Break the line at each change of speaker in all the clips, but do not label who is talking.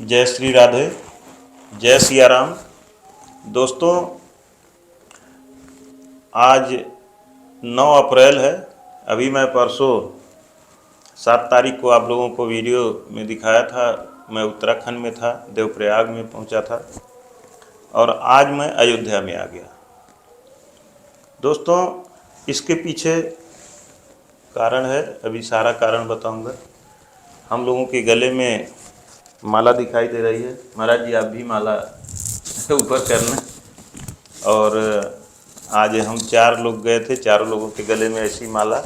जय श्री राधे, जय सिया राम। दोस्तों, आज 9 अप्रैल है। अभी मैं परसों 7 तारीख को आप लोगों को वीडियो में दिखाया था। मैं उत्तराखंड में था, देवप्रयाग में पहुंचा था और आज मैं अयोध्या में आ गया। दोस्तों, इसके पीछे कारण है, अभी सारा कारण बताऊंगा। हम लोगों के गले में माला दिखाई दे रही है। महाराज जी, आप भी माला ऊपर करना। और आज हम 4 लोग गए थे, चारों लोगों के गले में ऐसी माला,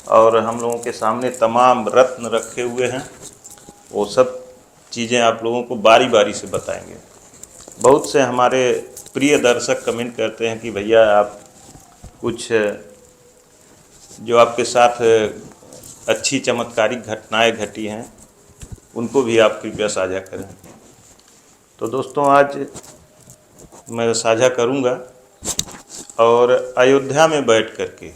और हम लोगों के सामने तमाम रत्न रखे हुए हैं। वो सब चीज़ें आप लोगों को बारी बारी से बताएंगे। बहुत से हमारे प्रिय दर्शक कमेंट करते हैं कि भैया आप कुछ जो आपके साथ अच्छी चमत्कारिक घटनाएं घटी हैं उनको भी आप कृपया साझा करें। तो दोस्तों, आज मैं साझा करूंगा और अयोध्या में बैठ करके,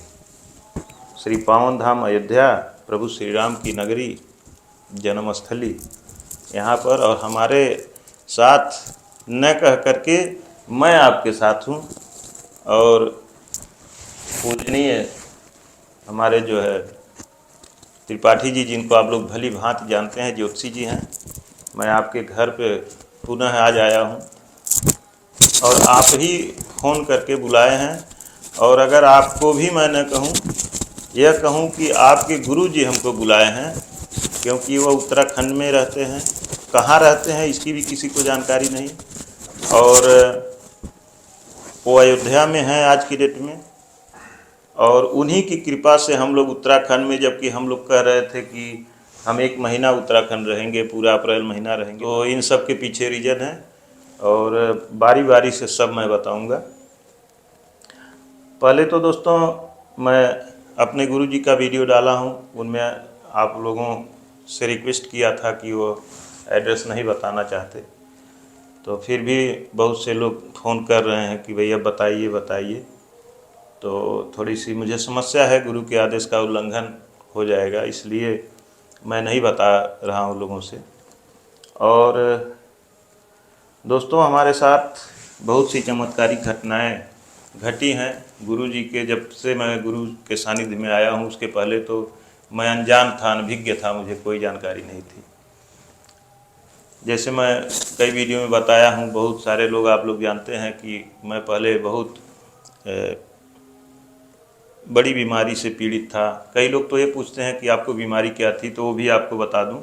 श्री पावन धाम अयोध्या, प्रभु श्री राम की नगरी, जन्मस्थली, यहाँ पर और हमारे साथ न कह करके मैं आपके साथ हूँ। और पूजनीय हमारे जो है त्रिपाठी जी, जिनको आप लोग भली भांति जानते हैं, ज्योतिषी जी हैं, मैं आपके घर पे पुनः आज आया हूँ और आप ही फ़ोन करके बुलाए हैं। और अगर आपको भी मैं न कहूँ, यह कहूँ कि आपके गुरु जी हमको बुलाए हैं, क्योंकि वो उत्तराखंड में रहते हैं। कहाँ रहते हैं इसकी भी किसी को जानकारी नहीं, और वो अयोध्या में हैं आज की डेट में। और उन्हीं की कृपा से हम लोग उत्तराखंड में, जबकि हम लोग कह रहे थे कि हम 1 महीना उत्तराखंड रहेंगे, पूरा अप्रैल महीना रहेंगे, तो इन सब के पीछे रीज़न है और बारी बारी से सब मैं बताऊंगा। पहले तो दोस्तों, मैं अपने गुरु जी का वीडियो डाला हूँ, उनमें आप लोगों से रिक्वेस्ट किया था कि वो एड्रेस नहीं बताना चाहते, तो फिर भी बहुत से लोग फ़ोन कर रहे हैं कि भैया बताइए बताइए। तो थोड़ी सी मुझे समस्या है, गुरु के आदेश का उल्लंघन हो जाएगा, इसलिए मैं नहीं बता रहा हूँ लोगों से। और दोस्तों, हमारे साथ बहुत सी चमत्कारिक घटनाएं घटी हैं। गुरु जी के, जब से मैं गुरु के सानिध्य में आया हूँ, उसके पहले तो मैं अनजान था, अनभिज्ञ था, मुझे कोई जानकारी नहीं थी। जैसे मैं कई वीडियो में बताया हूँ, बहुत सारे लोग, आप लोग जानते हैं कि मैं पहले बहुत बड़ी बीमारी से पीड़ित था। कई लोग तो ये पूछते हैं कि आपको बीमारी क्या थी, तो वो भी आपको बता दूं।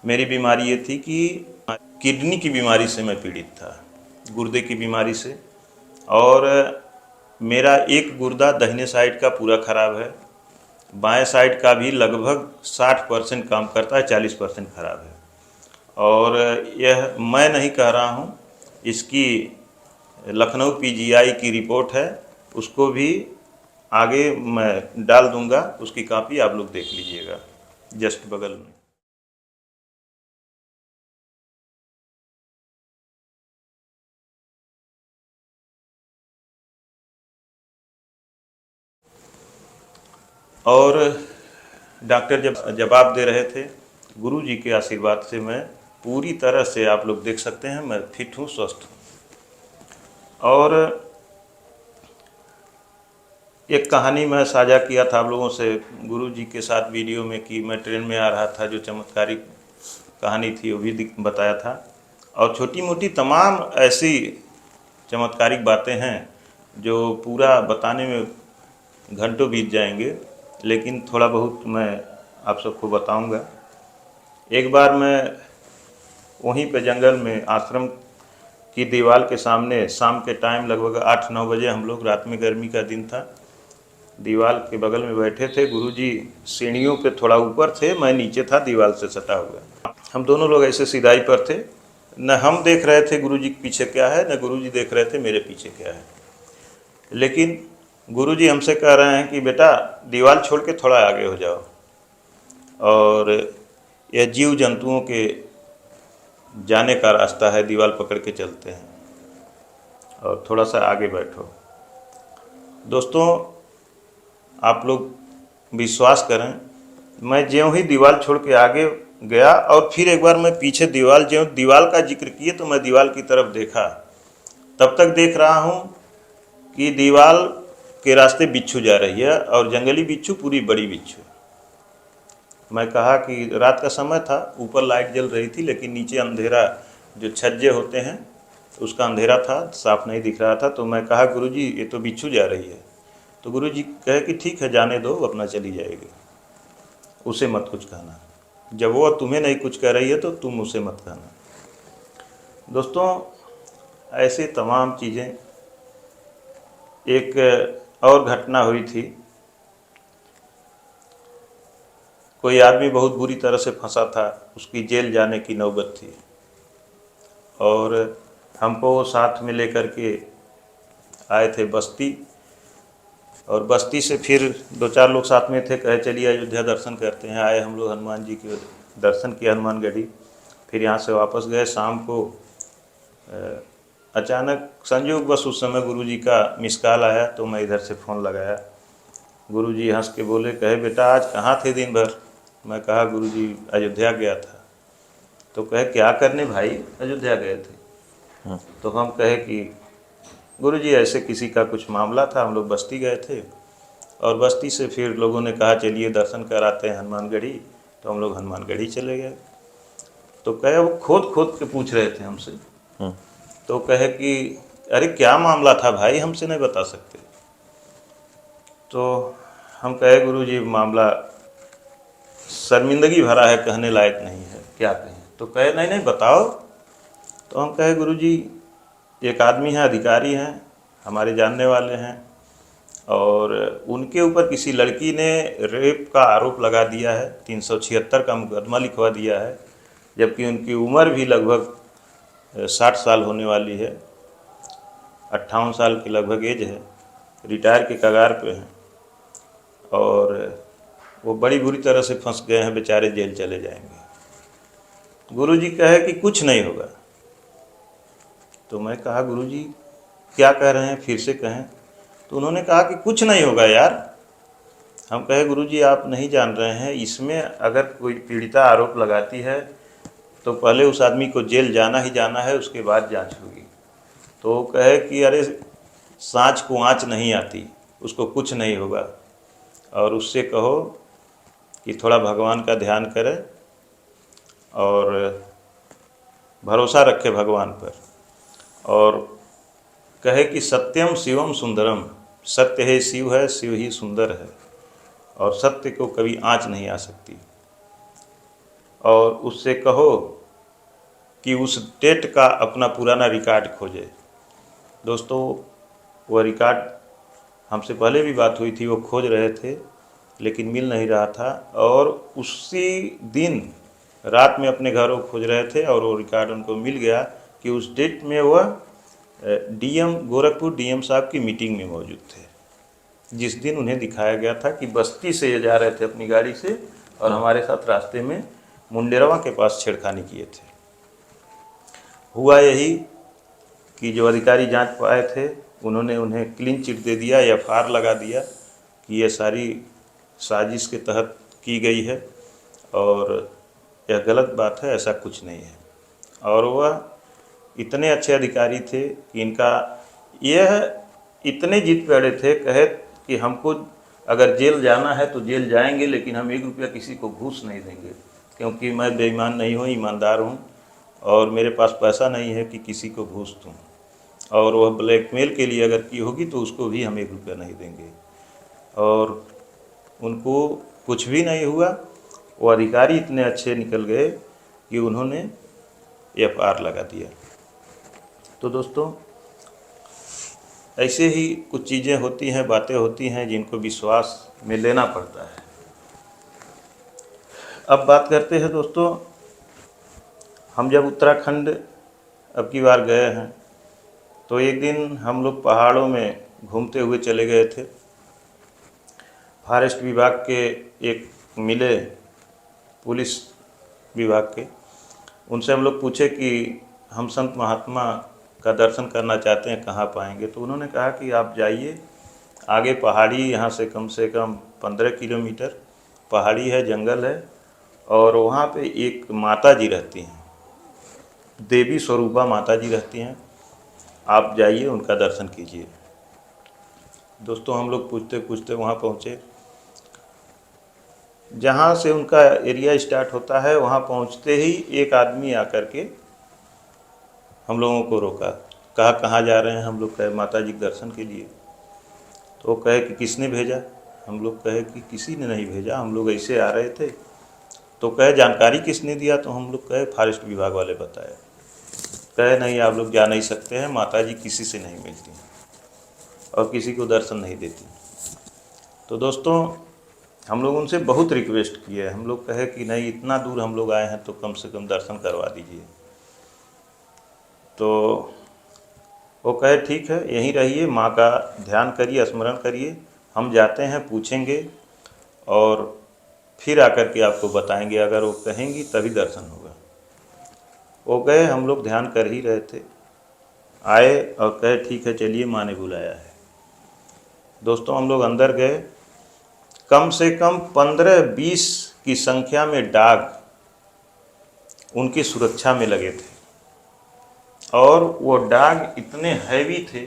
मेरी बीमारी ये थी कि किडनी की बीमारी से मैं पीड़ित था, गुर्दे की बीमारी से। और मेरा एक गुर्दा दाहिने साइड का पूरा ख़राब है, बाएं साइड का भी लगभग 60% काम करता है, 40% ख़राब है। और यह मैं नहीं कह रहा हूँ, इसकी लखनऊ पीजीआई की रिपोर्ट है, उसको भी आगे मैं डाल दूंगा, उसकी कॉपी आप लोग देख लीजिएगा जस्ट बगल में। और डॉक्टर जब जवाब दे रहे थे, गुरु जी के आशीर्वाद से मैं पूरी तरह से, आप लोग देख सकते हैं, मैं फिट हूँ, स्वस्थ हूँ। और एक कहानी मैं साझा किया था आप लोगों से गुरु जी के साथ वीडियो में कि मैं ट्रेन में आ रहा था, जो चमत्कारिक कहानी थी वो भी बताया था। और छोटी मोटी तमाम ऐसी चमत्कारिक बातें हैं जो पूरा बताने में घंटों बीत जाएंगे, लेकिन थोड़ा बहुत मैं आप सबको बताऊंगा। एक बार मैं वहीं पे जंगल में आश्रम की दीवार के सामने, शाम के टाइम लगभग 8-9 बजे, हम लोग, रात में, गर्मी का दिन था, दीवार के बगल में बैठे थे। गुरुजी सीढ़ियों पे थोड़ा ऊपर थे, मैं नीचे था, दीवार से सटा हुआ। हम दोनों लोग ऐसे सीधाई पर थे, न हम देख रहे थे गुरुजी के पीछे क्या है, न गुरुजी देख रहे थे मेरे पीछे क्या है। लेकिन गुरुजी हमसे कह रहे हैं कि बेटा, दीवार छोड़ के थोड़ा आगे हो जाओ, और यह जीव जंतुओं के जाने का रास्ता है, दीवार पकड़ के चलते हैं, और थोड़ा सा आगे बैठो। दोस्तों, आप लोग विश्वास करें, मैं ज्यों ही दीवार छोड़ के आगे गया और फिर एक बार मैं पीछे दीवार का जिक्र किए तो मैं दीवार की तरफ देखा। तब तक देख रहा हूँ कि दीवार के रास्ते बिच्छू जा रही है और जंगली बिच्छू, पूरी बड़ी बिच्छू। मैं कहा कि रात का समय था, ऊपर लाइट जल रही थी लेकिन नीचे अंधेरा, जो छज्जे होते हैं उसका अंधेरा था, साफ नहीं दिख रहा था। तो मैं कहा गुरुजी ये तो बिच्छू जा रही है। तो गुरुजी कहे कि ठीक है जाने दो, अपना चली जाएगी, उसे मत कुछ कहना। जब वो तुम्हें नहीं कुछ कह रही है तो तुम उसे मत कहना। दोस्तों ऐसे तमाम चीज़ें। एक और घटना हुई थी, कोई आदमी बहुत बुरी तरह से फंसा था, उसकी जेल जाने की नौबत थी और हमको वो साथ में लेकर के आए थे बस्ती। और बस्ती से फिर 2-4 लोग साथ में थे, कहे चलिए अयोध्या दर्शन करते हैं। आए हम लोग, हनुमान जी के दर्शन किए, हनुमानगढ़ी। फिर यहाँ से वापस गए। शाम को अचानक संयोग बस उस समय गुरुजी का मिस कॉल आया तो मैं इधर से फ़ोन लगाया। गुरुजी हंस के बोले, कहे बेटा आज कहाँ थे दिन भर? मैं कहा गुरुजी अयोध्या गया था। तो कहे क्या करने भाई अयोध्या गए थे? तो हम कहे कि गुरुजी ऐसे किसी का कुछ मामला था, हम लोग बस्ती गए थे और बस्ती से फिर लोगों ने कहा चलिए दर्शन कराते हैं हनुमानगढ़ी, तो हम लोग हनुमानगढ़ी चले गए। तो कहे वो खोद खोद के पूछ रहे थे हमसे। तो कहे कि अरे क्या मामला था भाई, हमसे नहीं बता सकते? तो हम कहे गुरुजी मामला शर्मिंदगी भरा है, कहने लायक नहीं है, क्या कहें? तो कहे नहीं नहीं बताओ। तो हम कहे गुरुजी एक आदमी है, अधिकारी हैं, हमारे जानने वाले हैं, और उनके ऊपर किसी लड़की ने रेप का आरोप लगा दिया है, 376 का मुकदमा लिखवा दिया है, जबकि उनकी उम्र भी लगभग 60 साल होने वाली है, 58 साल की लगभग एज है, रिटायर के कगार पे हैं और वो बड़ी बुरी तरह से फंस गए हैं, बेचारे जेल चले जाएंगे। गुरुजी कहे कि कुछ नहीं होगा। तो मैं कहा गुरुजी क्या कह रहे हैं, फिर से कहें। तो उन्होंने कहा कि कुछ नहीं होगा यार। हम कहे गुरुजी आप नहीं जान रहे हैं, इसमें अगर कोई पीड़िता आरोप लगाती है तो पहले उस आदमी को जेल जाना ही जाना है, उसके बाद जांच होगी। तो कहे कि अरे सांच को आँच नहीं आती, उसको कुछ नहीं होगा, और उससे कहो कि थोड़ा भगवान का ध्यान करे और भरोसा रखे भगवान पर, और कहे कि सत्यम शिवम सुंदरम, सत्य है शिव है, शिव ही सुंदर है, और सत्य को कभी आँच नहीं आ सकती। और उससे कहो कि उस डेट का अपना पुराना रिकॉर्ड खोजे। दोस्तों वह रिकॉर्ड हमसे पहले भी बात हुई थी, वो खोज रहे थे लेकिन मिल नहीं रहा था, और उसी दिन रात में अपने घरों खोज रहे थे और वो रिकॉर्ड उनको मिल गया कि उस डेट में वह डीएम गोरखपुर डीएम साहब की मीटिंग में मौजूद थे, जिस दिन उन्हें दिखाया गया था कि बस्ती से ये जा रहे थे अपनी गाड़ी से और हमारे साथ रास्ते में मुंडेरवा के पास छेड़खानी किए थे। हुआ यही कि जो अधिकारी जांच पाए थे उन्होंने उन्हें क्लीन चिट दे दिया, एफआईआर लगा दिया कि ये सारी साजिश के तहत की गई है और यह गलत बात है, ऐसा कुछ नहीं है। और वह इतने अच्छे अधिकारी थे कि इनका यह इतने जीत पे अड़े थे, कहे कि हमको अगर जेल जाना है तो जेल जाएंगे, लेकिन हम 1 रुपया किसी को घूस नहीं देंगे, क्योंकि मैं बेईमान नहीं हूँ, ईमानदार हूँ और मेरे पास पैसा नहीं है कि किसी को घूस दूँ। और वह ब्लैकमेल के लिए अगर की होगी तो उसको भी हम 1 रुपया नहीं देंगे। और उनको कुछ भी नहीं हुआ। वो अधिकारी इतने अच्छे निकल गए कि उन्होंने एफआईआर लगा दिया। तो दोस्तों ऐसे ही कुछ चीज़ें होती हैं, बातें होती हैं जिनको विश्वास में लेना पड़ता है। अब बात करते हैं दोस्तों, हम जब उत्तराखंड अब की बार गए हैं तो एक दिन हम लोग पहाड़ों में घूमते हुए चले गए थे। फॉरेस्ट विभाग के एक मिले, पुलिस विभाग के, उनसे हम लोग पूछे कि हम संत महात्मा का दर्शन करना चाहते हैं, कहाँ पाएंगे? तो उन्होंने कहा कि आप जाइए आगे, पहाड़ी यहाँ से कम 15 किलोमीटर पहाड़ी है, जंगल है, और वहाँ पे एक माता जी रहती हैं, देवी स्वरूपा माता जी रहती हैं। आप जाइए, उनका दर्शन कीजिए। दोस्तों हम लोग पूछते पूछते वहाँ पहुँचे। जहाँ से उनका एरिया स्टार्ट होता है वहाँ पहुँचते ही एक आदमी आकर के हम लोगों को रोका, कहा कहाँ जा रहे हैं। हम लोग कहे माता जी के दर्शन के लिए। तो वो कहे कि किसने भेजा। हम लोग कहे कि किसी ने नहीं भेजा, हम लोग ऐसे आ रहे थे। तो कहे जानकारी किसने दिया। तो हम लोग कहे फॉरेस्ट विभाग वाले बताए। कहे नहीं, आप लोग जा नहीं सकते हैं, माता जी किसी से नहीं मिलती और किसी को दर्शन नहीं देती। तो दोस्तों हम लोग उनसे बहुत रिक्वेस्ट किए। हम लोग कहे कि नहीं, इतना दूर हम लोग आए हैं तो कम से कम दर्शन करवा दीजिए। तो वो कहे ठीक है, यहीं रहिए, माँ का ध्यान करिए, स्मरण करिए, हम जाते हैं, पूछेंगे और फिर आकर के आपको बताएंगे। अगर वो कहेंगी तभी दर्शन होगा। वो गए, हम लोग ध्यान कर ही रहे थे, आए और कहे ठीक है चलिए, माँ ने बुलाया है। दोस्तों हम लोग अंदर गए। कम से कम 15-20 की संख्या में डाग उनकी सुरक्षा में लगे थे और वो डाग इतने हैवी थे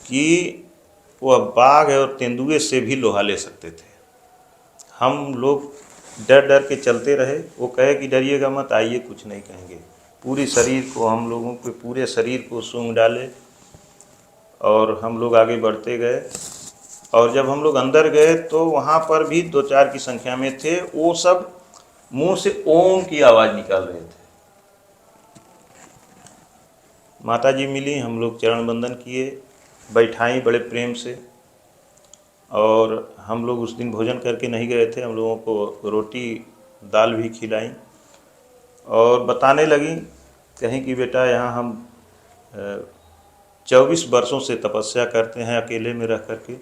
कि वह बाघ और तेंदुए से भी लोहा ले सकते थे। हम लोग डर डर के चलते रहे। वो कहे कि डरिएगा मत, आइए, कुछ नहीं कहेंगे। पूरी शरीर को, हम लोगों के पूरे शरीर को सूंघ डाले और हम लोग आगे बढ़ते गए। और जब हम लोग अंदर गए तो वहाँ पर भी 2-4 की संख्या में थे। वो सब मुंह से ओम की आवाज़ निकाल रहे थे। माता जी मिली, हम लोग चरण बंदन किए, बैठाई बड़े प्रेम से। और हम लोग उस दिन भोजन करके नहीं गए थे। हम लोगों को रोटी दाल भी खिलाई और बताने लगी, कहीं कि बेटा यहाँ हम 24 वर्षों से तपस्या करते हैं अकेले में रह करके,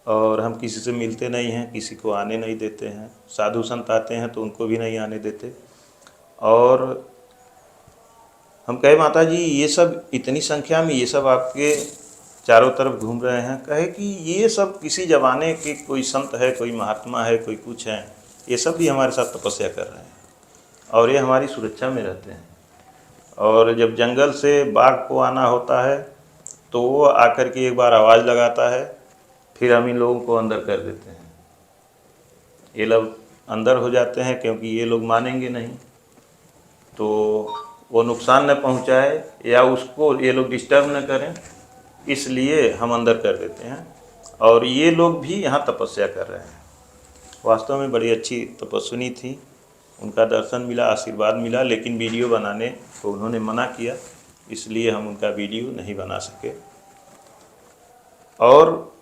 और हम किसी से मिलते नहीं हैं, किसी को आने नहीं देते हैं। साधु संत आते हैं तो उनको भी नहीं आने देते। और हम कहे माता जी ये सब इतनी संख्या में, ये सब आपके चारों तरफ घूम रहे हैं। कहे कि ये सब किसी ज़माने के कोई संत है, कोई महात्मा है, कोई कुछ है, ये सब भी हमारे साथ तपस्या कर रहे हैं और ये हमारी सुरक्षा में रहते हैं। और जब जंगल से बाघ को आना होता है तो वो आकर के एक बार आवाज़ लगाता है, फिर हम इन लोगों को अंदर कर देते हैं। ये लोग अंदर हो जाते हैं क्योंकि ये लोग मानेंगे नहीं, तो वो नुकसान न पहुंचाए या उसको ये लोग डिस्टर्ब न करें, इसलिए हम अंदर कर देते हैं। और ये लोग भी यहाँ तपस्या कर रहे हैं। वास्तव में बड़ी अच्छी तपस्विनी थी, उनका दर्शन मिला, आशीर्वाद मिला, लेकिन वीडियो बनाने को उन्होंने मना किया, इसलिए हम उनका वीडियो नहीं बना सके। और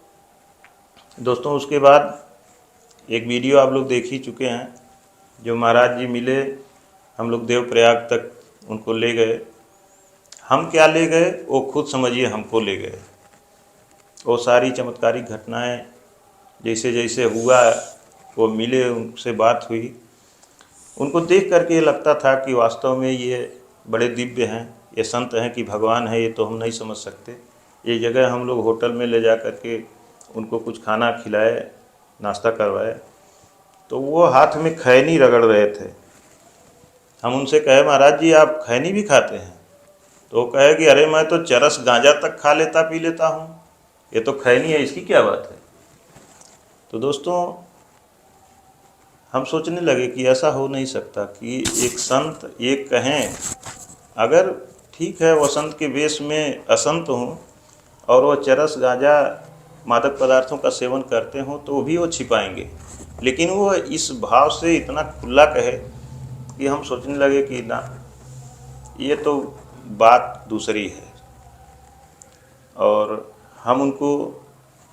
दोस्तों उसके बाद एक वीडियो आप लोग देख ही चुके हैं, जो महाराज जी मिले, हम लोग देवप्रयाग तक उनको ले गए। हम क्या ले गए वो खुद समझिए, हमको ले गए। वो सारी चमत्कारिक घटनाएं जैसे जैसे हुआ, वो मिले, उनसे बात हुई, उनको देख करके ये लगता था कि वास्तव में ये बड़े दिव्य हैं, ये संत हैं कि भगवान है, ये तो हम नहीं समझ सकते। ये जगह हम लोग होटल में ले जा कर के उनको कुछ खाना खिलाए, नाश्ता करवाए, तो वो हाथ में खैनी रगड़ रहे थे। हम उनसे कहे महाराज जी आप खैनी भी खाते हैं? तो वो कहे कि अरे मैं तो चरस गांजा तक खा लेता पी लेता हूँ, ये तो खैनी है, इसकी क्या बात है। तो दोस्तों हम सोचने लगे कि ऐसा हो नहीं सकता कि एक संत ये कहें। अगर ठीक है वो संत के वेश में असंत हों और वो चरस गांजा मादक पदार्थों का सेवन करते हों तो भी वो छिपाएंगे, लेकिन वो इस भाव से इतना खुला कहे कि हम सोचने लगे कि ना, ये तो बात दूसरी है। और हम उनको,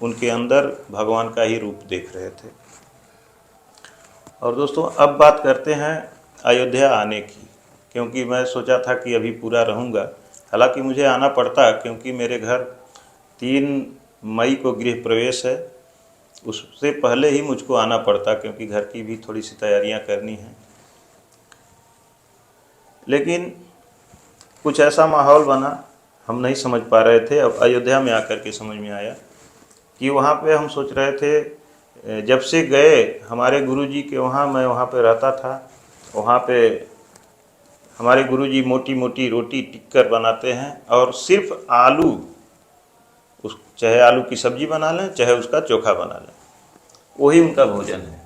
उनके अंदर भगवान का ही रूप देख रहे थे। और दोस्तों अब बात करते हैं अयोध्या आने की, क्योंकि मैं सोचा था कि अभी पूरा रहूँगा। हालांकि मुझे आना पड़ता क्योंकि मेरे घर 3 मई को गृह प्रवेश है, उससे पहले ही मुझको आना पड़ता क्योंकि घर की भी थोड़ी सी तैयारियां करनी हैं। लेकिन कुछ ऐसा माहौल बना, हम नहीं समझ पा रहे थे। अब अयोध्या में आकर के समझ में आया कि वहाँ पे हम सोच रहे थे जब से गए हमारे गुरुजी के वहाँ, मैं वहाँ पे रहता था, वहाँ पे हमारे गुरुजी मोटी मोटी रोटी टिक्कर बनाते हैं और सिर्फ आलू, उस चाहे आलू की सब्जी बना लें चाहे उसका चोखा बना लें, वही उनका भोजन है।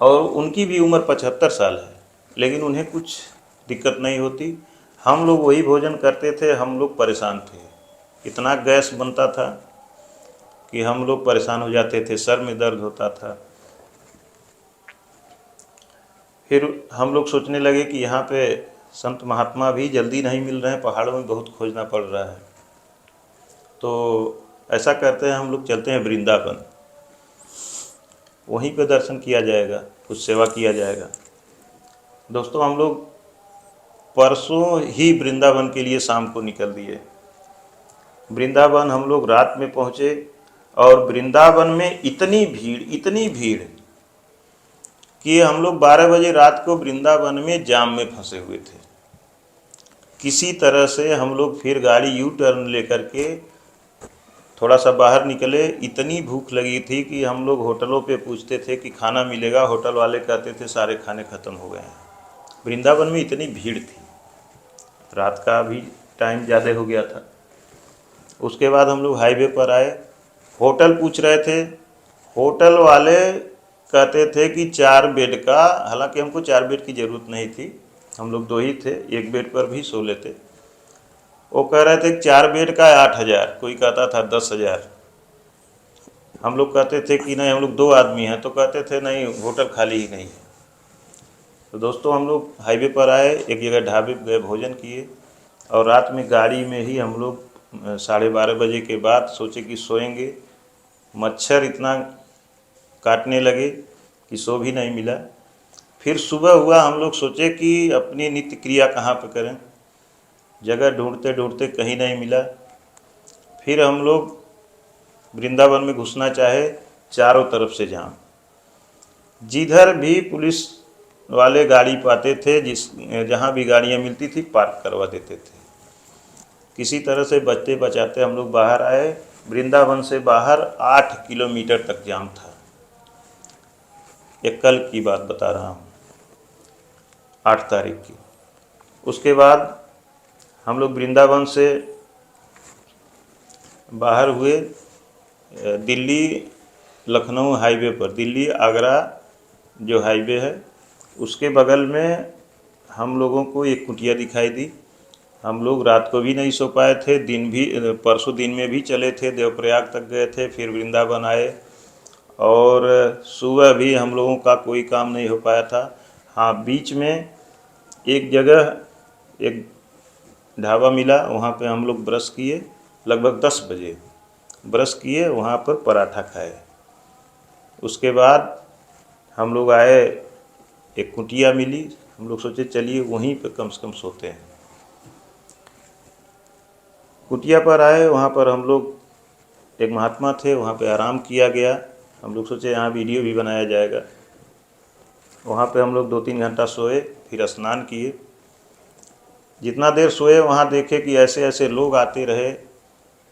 और उनकी भी उम्र 75 साल है, लेकिन उन्हें कुछ दिक्कत नहीं होती। हम लोग वही भोजन करते थे, हम लोग परेशान थे, इतना गैस बनता था कि हम लोग परेशान हो जाते थे, सर में दर्द होता था। फिर हम लोग सोचने लगे कि यहाँ पे संत महात्मा भी जल्दी नहीं मिल रहे हैं, पहाड़ों में बहुत खोजना पड़ रहा है। तो ऐसा करते हैं, हम लोग चलते हैं वृंदावन, वहीं पे दर्शन किया जाएगा, कुछ सेवा किया जाएगा। दोस्तों, हम लोग परसों ही वृंदावन के लिए शाम को निकल दिए। वृंदावन हम लोग रात में पहुँचे और वृंदावन में इतनी भीड़ कि हम लोग 12 बजे रात को वृंदावन में जाम में फंसे हुए थे। किसी तरह से हम लोग फिर गाड़ी यू टर्न लेकर के थोड़ा सा बाहर निकले। इतनी भूख लगी थी कि हम लोग होटलों पे पूछते थे कि खाना मिलेगा, होटल वाले कहते थे सारे खाने ख़त्म हो गए हैं। वृंदावन में इतनी भीड़ थी, रात का भी टाइम ज़्यादा हो गया था। उसके बाद हम लोग हाईवे पर आए, होटल पूछ रहे थे, होटल वाले कहते थे कि 4 बेड का, हालांकि हमको 4 बेड की ज़रूरत नहीं थी, हम लोग 2 ही थे, 1 बेड पर भी सो लेते। वो कह रहे थे 4 बेड का 8,000, कोई कहता था 10,000। हम लोग कहते थे कि नहीं, हम लोग 2 आदमी हैं, तो कहते थे नहीं, होटल खाली ही नहीं है। तो दोस्तों, हम लोग हाईवे पर आए, एक जगह ढाबे पे गए, भोजन किए और रात में गाड़ी में ही हम लोग 12:30 बजे के बाद सोचे कि सोएंगे। मच्छर इतना काटने लगे कि सो भी नहीं मिला। फिर सुबह हुआ, हम लोग सोचे कि अपनी नित्य क्रिया कहाँ पर करें, जगह ढूंढते ढूंढते कहीं नहीं मिला। फिर हम लोग वृंदावन में घुसना चाहे, चारों तरफ से जाम, जिधर भी पुलिस वाले गाड़ी पाते थे, जहाँ भी गाड़ियाँ मिलती थी पार्क करवा देते थे। किसी तरह से बचते बचाते हम लोग बाहर आए। वृंदावन से बाहर 8 किलोमीटर तक जाम था। ये कल की बात बता रहा हूँ, 8 तारीख की। उसके बाद हम लोग वृंदावन से बाहर हुए, दिल्ली लखनऊ हाईवे पर, दिल्ली आगरा जो हाईवे है उसके बगल में हम लोगों को एक कुटिया दिखाई दी। हम लोग रात को भी नहीं सो पाए थे, दिन भी, परसों दिन में भी चले थे, देवप्रयाग तक गए थे, फिर वृंदावन आए और सुबह भी हम लोगों का कोई काम नहीं हो पाया था। हाँ, बीच में एक जगह एक ढाबा मिला, वहाँ पे हम लोग ब्रश किए, लगभग 10 बजे ब्रश किए, वहाँ पर पराठा खाए। उसके बाद हम लोग आए, एक कुटिया मिली, हम लोग सोचे चलिए वहीं पर कम से कम सोते हैं। कुटिया पर आए, वहाँ पर हम लोग, एक महात्मा थे, वहाँ पे आराम किया गया। हम लोग सोचे यहाँ वीडियो भी बनाया जाएगा। वहाँ पे हम लोग 2-3 घंटा सोए, फिर स्नान किए। जितना देर सोए वहाँ देखे कि ऐसे ऐसे लोग आते रहे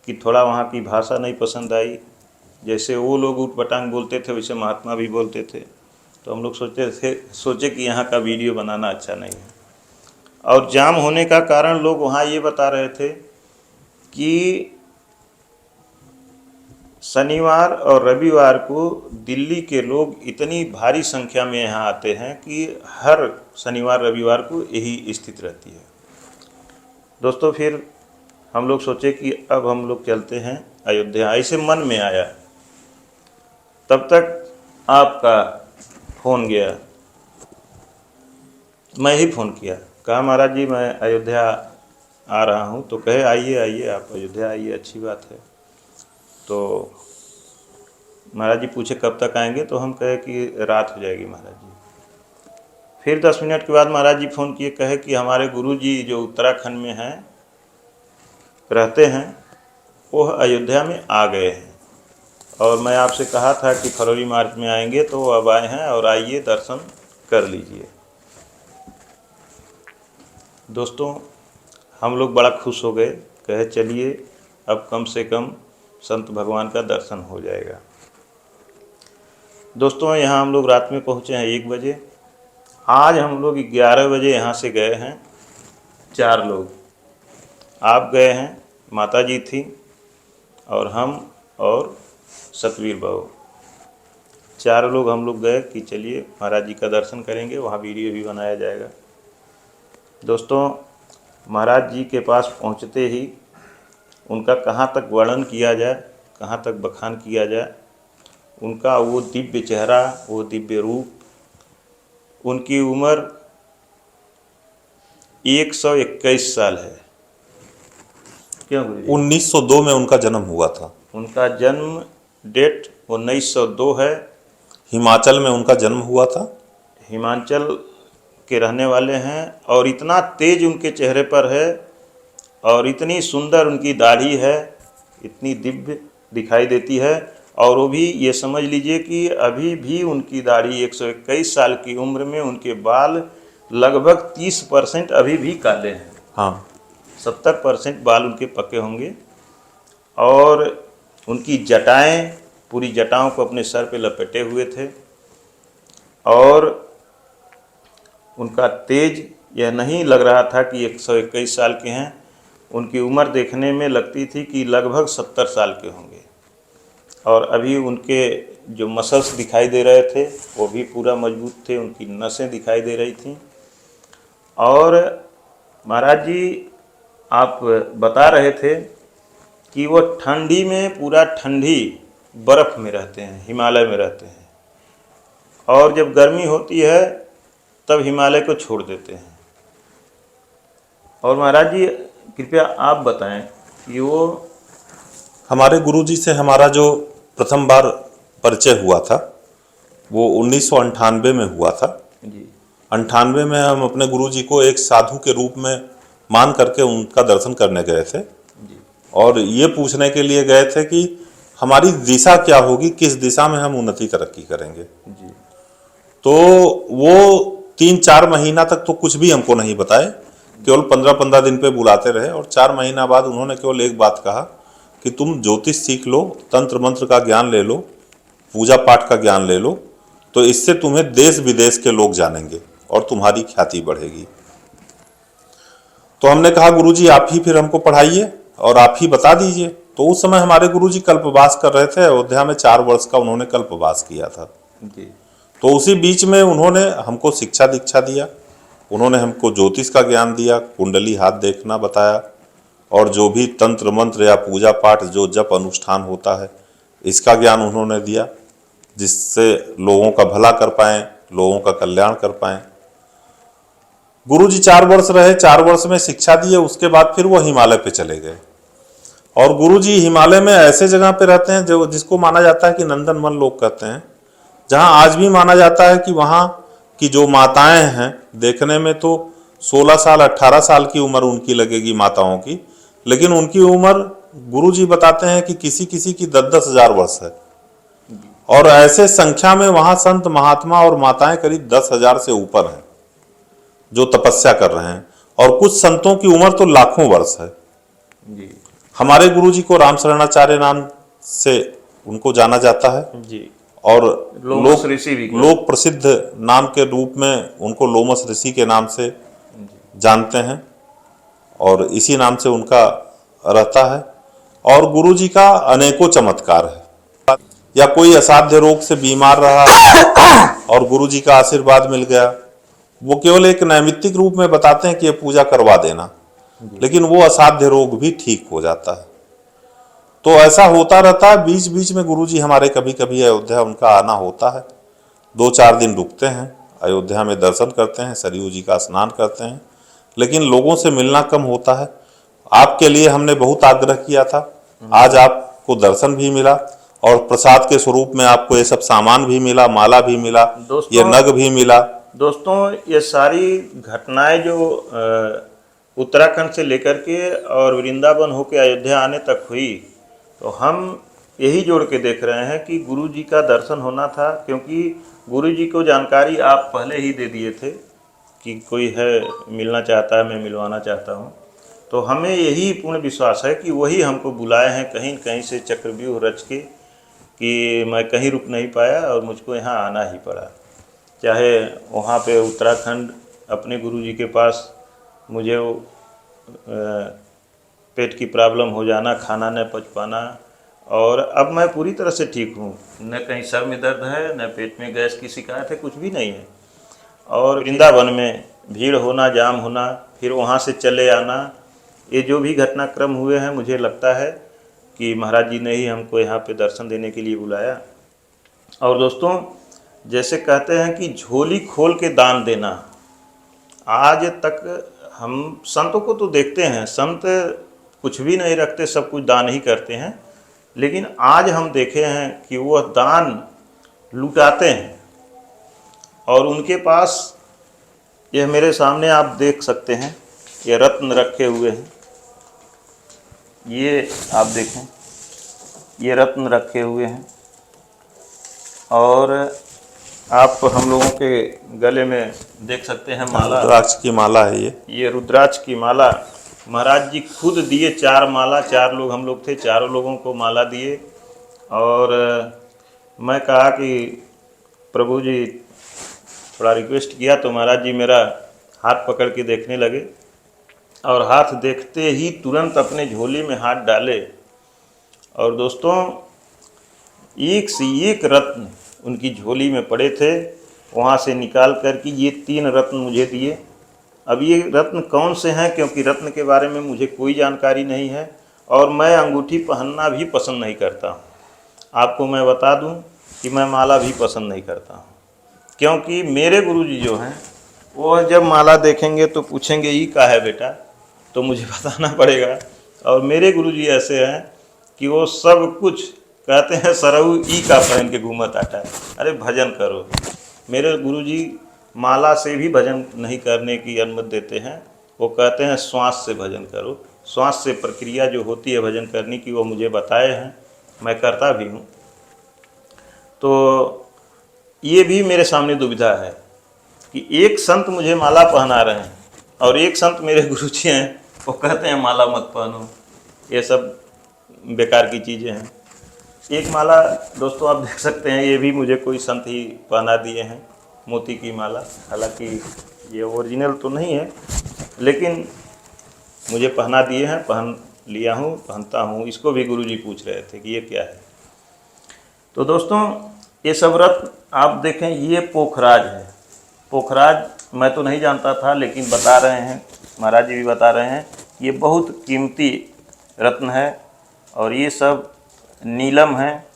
कि थोड़ा वहाँ की भाषा नहीं पसंद आई। जैसे वो लोग ऊटपटांग बोलते थे वैसे महात्मा भी बोलते थे। तो हम लोग सोचे कि यहाँ का वीडियो बनाना अच्छा नहीं है। और जाम होने का कारण लोग वहाँ ये बता रहे थे कि शनिवार और रविवार को दिल्ली के लोग इतनी भारी संख्या में यहाँ आते हैं कि हर शनिवार रविवार को यही स्थिति रहती है। दोस्तों, फिर हम लोग सोचे कि अब हम लोग चलते हैं अयोध्या, ऐसे मन में आया। तब तक आपका फ़ोन गया, मैं ही फ़ोन किया, कहा महाराज जी मैं अयोध्या आ रहा हूँ। तो कहे आइए आइए, आप अयोध्या आइए, अच्छी बात है। तो महाराज जी पूछे कब तक आएंगे, तो हम कहे कि रात हो जाएगी महाराज जी। फिर 10 मिनट के बाद महाराज जी फ़ोन किए, कहे कि हमारे गुरु जी जो उत्तराखंड में हैं, रहते हैं, वो अयोध्या में आ गए हैं और मैं आपसे कहा था कि फरवरी मार्च में आएंगे, तो वो अब आए हैं और आइए दर्शन कर लीजिए। दोस्तों, हम लोग बड़ा खुश हो गए, कहे चलिए अब कम से कम संत भगवान का दर्शन हो जाएगा। दोस्तों यहाँ हम लोग रात में पहुँचे हैं 1 बजे। आज हम लोग 11 बजे यहाँ से गए हैं 4 लोग। आप गए हैं, माता जी थी और हम और सतवीर बाबू, 4 लोग हम लोग गए कि चलिए महाराज जी का दर्शन करेंगे, वहाँ वीडियो भी बनाया जाएगा। दोस्तों महाराज जी के पास पहुँचते ही उनका कहाँ तक वर्णन किया जाए, कहाँ तक बखान किया जाए, उनका वो दिव्य चेहरा, वो दिव्य रूप। उनकी उम्र 121 साल है। क्यों गुरु जी?
1902 में उनका जन्म हुआ था।
उनका जन्म डेट 1902 है।
हिमाचल में उनका जन्म हुआ था।
हिमाचल के रहने वाले हैं और इतना तेज उनके चेहरे पर है और इतनी सुंदर उनकी दाढ़ी है, इतनी दिव्य दिखाई देती है। और वो भी ये समझ लीजिए कि अभी भी उनकी दाढ़ी 121 साल की उम्र में उनके बाल लगभग 30% अभी भी काले हैं।
हाँ,
70% बाल उनके पके होंगे। और उनकी जटाएं, पूरी जटाओं को अपने सर पे लपेटे हुए थे। और उनका तेज यह नहीं लग रहा था कि 121 साल के हैं। उनकी उम्र देखने में लगती थी कि लगभग 70 साल के होंगे। और अभी उनके जो मसल्स दिखाई दे रहे थे वो भी पूरा मजबूत थे, उनकी नसें दिखाई दे रही थीं। और महाराज जी आप बता रहे थे कि वो ठंडी में, पूरा ठंडी बर्फ़ में रहते हैं, हिमालय में रहते हैं, और जब गर्मी होती है तब हिमालय को छोड़ देते हैं। और महाराज जी कृपया आप बताएं कि वो
हमारे गुरुजी से हमारा जो प्रथम बार परिचय हुआ था वो 1998 में हुआ था।
जी
98 में हम अपने गुरुजी को एक साधु के रूप में मान करके उनका दर्शन करने गए थे
जी
और ये पूछने के लिए गए थे कि हमारी दिशा क्या होगी, किस दिशा में हम उन्नति तरक्की करेंगे।
जी
तो वो 3-4 महीना तक तो कुछ भी हमको नहीं बताए, केवल 15-15 दिन पे बुलाते रहे। और 4 महीना बाद उन्होंने केवल एक बात कहा कि तुम ज्योतिष सीख लो, तंत्र मंत्र का ज्ञान ले लो, पूजा पाठ का ज्ञान ले लो, तो इससे तुम्हें देश विदेश के लोग जानेंगे और तुम्हारी ख्याति बढ़ेगी। तो हमने कहा गुरुजी आप ही फिर हमको पढ़ाइए और आप ही बता दीजिए। तो उस समय हमारे गुरुजी कल्पवास कर रहे थे, अयोध्या में 4 वर्ष का उन्होंने कल्पवास किया था।
जी
तो उसी बीच में उन्होंने हमको शिक्षा दीक्षा दिया, उन्होंने हमको ज्योतिष का ज्ञान दिया, कुंडली हाथ देखना बताया, और जो भी तंत्र मंत्र या पूजा पाठ जो जप अनुष्ठान होता है इसका ज्ञान उन्होंने दिया, जिससे लोगों का भला कर पाएँ, लोगों का कल्याण कर पाएँ। गुरुजी 4 वर्ष रहे, 4 वर्ष में शिक्षा दिए, उसके बाद फिर वो हिमालय पे चले गए। और गुरुजी हिमालय में ऐसे जगह पे रहते हैं जो जिसको माना जाता है कि नंदन वन लोग कहते हैं, जहां आज भी माना जाता है कि वहां की जो माताएं हैं, देखने में तो 16 साल 18 साल की उम्र उनकी लगेगी माताओं की, लेकिन उनकी उम्र गुरुजी बताते हैं कि किसी किसी की 10-10 हजार वर्ष है। और ऐसे संख्या में वहां संत महात्मा और माताएं करीब 10,000 से ऊपर हैं जो तपस्या कर रहे हैं, और कुछ संतों की उम्र तो लाखों वर्ष है।
जी
हमारे गुरुजी को राम शरणाचार्य नाम से उनको जाना जाता है,
जी
और
लोमस ऋषि भी
लोग प्रसिद्ध नाम के रूप में उनको लोमस ऋषि के नाम से जानते हैं, और इसी नाम से उनका रहता है। और गुरुजी का अनेकों चमत्कार है, या कोई असाध्य रोग से बीमार रहा और गुरुजी का आशीर्वाद मिल गया, वो केवल एक नैमित्तिक रूप में बताते हैं कि ये पूजा करवा देना, लेकिन वो असाध्य रोग भी ठीक हो जाता है। तो ऐसा होता रहता है। बीच बीच में गुरुजी हमारे कभी कभी अयोध्या उनका आना होता है, 2-4 दिन रुकते हैं, अयोध्या में दर्शन करते हैं, सरयू जी का स्नान करते हैं, लेकिन लोगों से मिलना कम होता है। आपके लिए हमने बहुत आग्रह किया था, आज आपको दर्शन भी मिला और प्रसाद के स्वरूप में आपको ये सब सामान भी मिला, माला भी मिला, ये नग भी मिला।
दोस्तों ये सारी घटनाएं जो उत्तराखंड से लेकर के और वृंदावन होकर अयोध्या आने तक हुई, तो हम यही जोड़ के देख रहे हैं कि गुरु जी का दर्शन होना था, क्योंकि गुरु जी को जानकारी आप पहले ही दे दिए थे कि कोई है मिलना चाहता है, मैं मिलवाना चाहता हूँ। तो हमें यही पूर्ण विश्वास है कि वही हमको बुलाए हैं कहीं कहीं से चक्रव्यूह रच के, कि मैं कहीं रुक नहीं पाया और मुझको यहाँ आना ही पड़ा। चाहे वहाँ पे उत्तराखंड अपने गुरुजी के पास मुझे पेट की प्रॉब्लम हो जाना, खाना न पच पाना, और अब मैं पूरी तरह से ठीक हूँ। न कहीं सर में दर्द है, न पेट में गैस की शिकायत है, कुछ भी नहीं है। और वृंदावन में भीड़ होना, जाम होना, फिर वहाँ से चले आना, ये जो भी घटनाक्रम हुए हैं, मुझे लगता है कि महाराज जी ने ही हमको यहाँ पे दर्शन देने के लिए बुलाया। और दोस्तों, जैसे कहते हैं कि झोली खोल के दान देना, आज तक हम संतों को तो देखते हैं, संत कुछ भी नहीं रखते, सब कुछ दान ही करते हैं, लेकिन आज हम देखे हैं कि वह दान लुटाते हैं। और उनके पास, यह मेरे सामने आप देख सकते हैं, ये रत्न रखे हुए हैं, ये आप देखें, ये रत्न रखे हुए हैं। और आप हम लोगों के गले में देख सकते हैं माला,
रुद्राक्ष की माला है
ये रुद्राक्ष की माला। महाराज जी खुद दिए 4 माला, 4 लोग हम लोग थे, चारों लोगों को माला दिए। और मैं कहा कि प्रभु जी, थोड़ा रिक्वेस्ट किया, तो महाराज जी मेरा हाथ पकड़ के देखने लगे, और हाथ देखते ही तुरंत अपने झोली में हाथ डाले। और दोस्तों, एक से एक रत्न उनकी झोली में पड़े थे, वहाँ से निकाल कर के ये 3 रत्न मुझे दिए। अब ये रत्न कौन से हैं, क्योंकि रत्न के बारे में मुझे कोई जानकारी नहीं है, और मैं अंगूठी पहनना भी पसंद नहीं करता हूँ। आपको मैं बता दूँ कि मैं माला भी पसंद नहीं करता हूँ, क्योंकि मेरे गुरुजी जो हैं, वो जब माला देखेंगे तो पूछेंगे ये का है बेटा, तो मुझे बताना पड़ेगा। और मेरे गुरुजी ऐसे हैं कि वो सब कुछ कहते हैं, सरऊ ई का पहन के घूमत आता है, अरे भजन करो। मेरे गुरुजी माला से भी भजन नहीं करने की अनुमति देते हैं, वो कहते हैं श्वास से भजन करो। श्वास से प्रक्रिया जो होती है भजन करने की, वो मुझे बताए हैं, मैं करता भी हूँ। तो ये भी मेरे सामने दुविधा है कि एक संत मुझे माला पहना रहे हैं, और एक संत मेरे गुरुजी हैं, वो कहते हैं माला मत पहनो। ये सब बेकार की चीज़ें हैं। एक माला दोस्तों आप देख सकते हैं, ये भी मुझे कोई संत ही पहना दिए हैं, मोती की माला। हालांकि ये ओरिजिनल तो नहीं है, लेकिन मुझे पहना दिए हैं, पहन लिया हूँ, पहनता हूँ। इसको भी गुरुजी पूछ रहे थे कि ये क्या है। तो दोस्तों, ये सब रत्न आप देखें, ये पोखराज है। पोखराज मैं तो नहीं जानता था, लेकिन बता रहे हैं, महाराज जी भी बता रहे हैं, ये बहुत कीमती रत्न है, और ये सब नीलम है।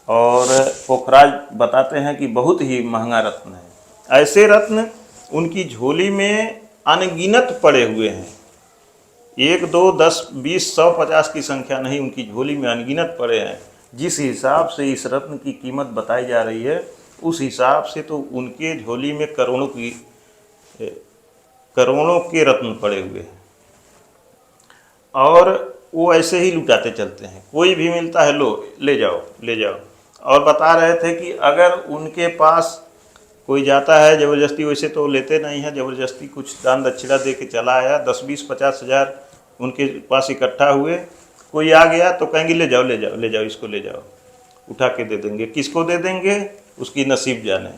और पोखराज बताते हैं कि बहुत ही महंगा रत्न है। ऐसे रत्न उनकी झोली में अनगिनत पड़े हुए हैं, 1, 2, 10, 20, 100, 50 की संख्या नहीं, उनकी झोली में अनगिनत पड़े हैं। जिस हिसाब से इस रत्न की कीमत बताई जा रही है, उस हिसाब से तो उनके झोली में करोड़ों के रत्न पड़े हुए हैं। और वो ऐसे ही लुटाते चलते हैं, कोई भी मिलता है, लो ले जाओ ले जाओ। और बता रहे थे कि अगर उनके पास कोई जाता है ज़बरदस्ती, वैसे तो लेते नहीं हैं, ज़बरदस्ती कुछ दान दक्षिणा दे के चला आया, 10, 20, 50 हज़ार उनके पास इकट्ठा हुए, कोई आ गया तो कहेंगे ले जाओ ले जाओ ले जाओ, इसको ले जाओ, उठा के दे देंगे। किसको दे देंगे, उसकी नसीब जाने।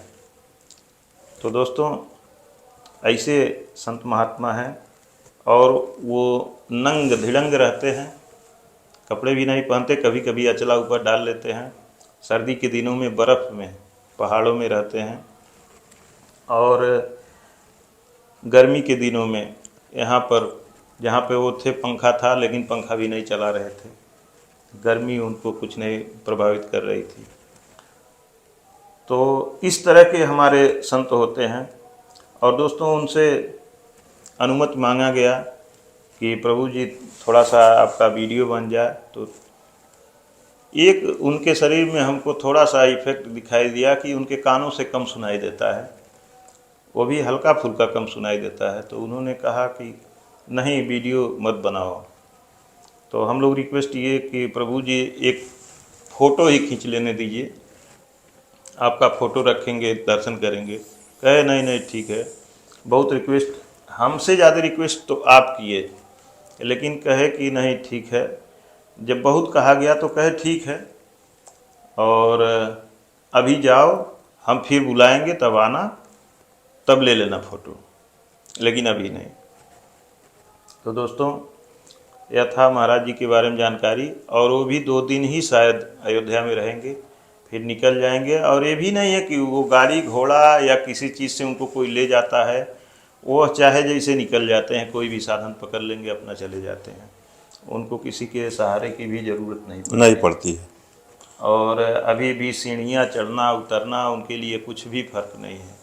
तो दोस्तों, ऐसे संत महात्मा हैं, और वो नंग धिड़ंग रहते हैं, कपड़े भी नहीं पहनते, कभी कभी अचला ऊपर डाल लेते हैं। सर्दी के दिनों में बर्फ़ में पहाड़ों में रहते हैं, और गर्मी के दिनों में यहाँ पर जहाँ पे वो थे पंखा था, लेकिन पंखा भी नहीं चला रहे थे, गर्मी उनको कुछ नहीं प्रभावित कर रही थी। तो इस तरह के हमारे संत होते हैं। और दोस्तों, उनसे अनुमति मांगा गया कि प्रभु जी थोड़ा सा आपका वीडियो बन जाए। तो एक उनके शरीर में हमको थोड़ा सा इफेक्ट दिखाई दिया कि उनके कानों से कम सुनाई देता है, वो भी हल्का फुल्का कम सुनाई देता है। तो उन्होंने कहा कि नहीं, वीडियो मत बनाओ। तो हम लोग रिक्वेस्ट किए कि प्रभु जी एक फ़ोटो ही खींच लेने दीजिए, आपका फ़ोटो रखेंगे, दर्शन करेंगे। कहे नहीं नहीं ठीक है। बहुत रिक्वेस्ट, हमसे ज़्यादा रिक्वेस्ट तो आप किए, लेकिन कहे कि नहीं ठीक है। जब बहुत कहा गया तो कहे ठीक है, और अभी जाओ, हम फिर बुलाएंगे तब आना, तब ले लेना फ़ोटो, लेकिन अभी नहीं। तो दोस्तों, यह था महाराज जी के बारे में जानकारी। और वो भी 2 दिन ही शायद अयोध्या में रहेंगे, फिर निकल जाएंगे। और ये भी नहीं है कि वो गाड़ी घोड़ा या किसी चीज़ से उनको कोई ले जाता है, वो चाहे जैसे निकल जाते हैं, कोई भी साधन पकड़ लेंगे, अपना चले जाते हैं। उनको किसी के सहारे की भी ज़रूरत
नहीं पड़ती है।
और अभी भी सीढ़ियाँ चढ़ना उतरना उनके लिए कुछ भी फर्क नहीं है।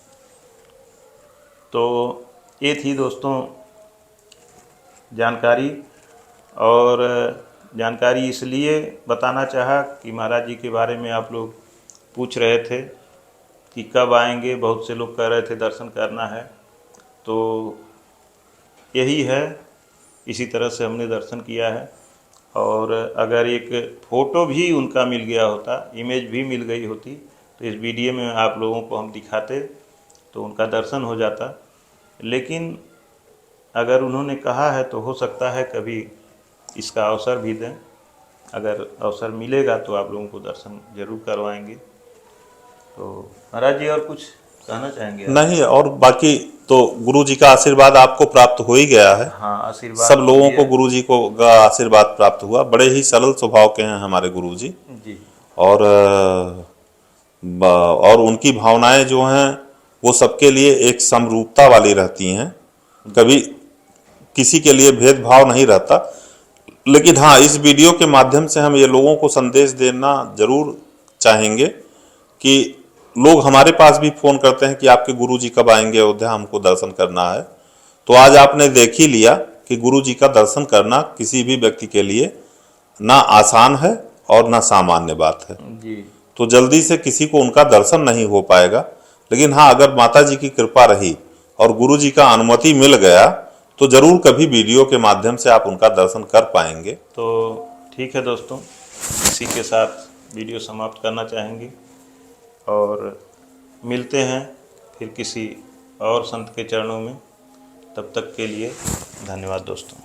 तो ये थी दोस्तों जानकारी। और जानकारी इसलिए बताना चाहा कि महाराज जी के बारे में आप लोग पूछ रहे थे कि कब आएंगे, बहुत से लोग कह रहे थे दर्शन करना है। तो यही है, इसी तरह से हमने दर्शन किया है। और अगर एक फ़ोटो भी उनका मिल गया होता, इमेज भी मिल गई होती, तो इस वीडियो में आप लोगों को हम दिखाते तो उनका दर्शन हो जाता। लेकिन अगर उन्होंने कहा है तो हो सकता है कभी इसका अवसर भी दें। अगर अवसर मिलेगा तो आप लोगों को दर्शन जरूर करवाएंगे। तो महाराज जी और कुछ कहना चाहेंगे आप?
नहीं, और बाकी तो गुरु जी का आशीर्वाद आपको प्राप्त हो ही गया है।
हाँ, आशीर्वाद
सब लोगों
भी
को
है।
गुरु जी को का आशीर्वाद प्राप्त हुआ। बड़े ही सरल स्वभाव के हैं हमारे गुरु जी।
जी।
और और उनकी भावनाएं जो हैं वो सबके लिए एक समरूपता वाली रहती हैं, कभी किसी के लिए भेदभाव नहीं रहता। लेकिन हाँ, इस वीडियो के माध्यम से हम ये लोगों को संदेश देना जरूर चाहेंगे कि लोग हमारे पास भी फ़ोन करते हैं कि आपके गुरु जी कब आएंगे अयोध्या, हमको दर्शन करना है। तो आज आपने देख ही लिया कि गुरु जी का दर्शन करना किसी भी व्यक्ति के लिए ना आसान है और ना सामान्य बात है।
जी।
तो जल्दी से किसी को उनका दर्शन नहीं हो पाएगा। लेकिन हाँ, अगर माता जी की कृपा रही और गुरु जी का अनुमति मिल गया तो जरूर कभी वीडियो के माध्यम से आप उनका दर्शन कर पाएंगे।
तो ठीक है दोस्तों, इसी के साथ वीडियो समाप्त करना चाहेंगे और मिलते हैं फिर किसी और संत के चरणों में। तब तक के लिए धन्यवाद दोस्तों।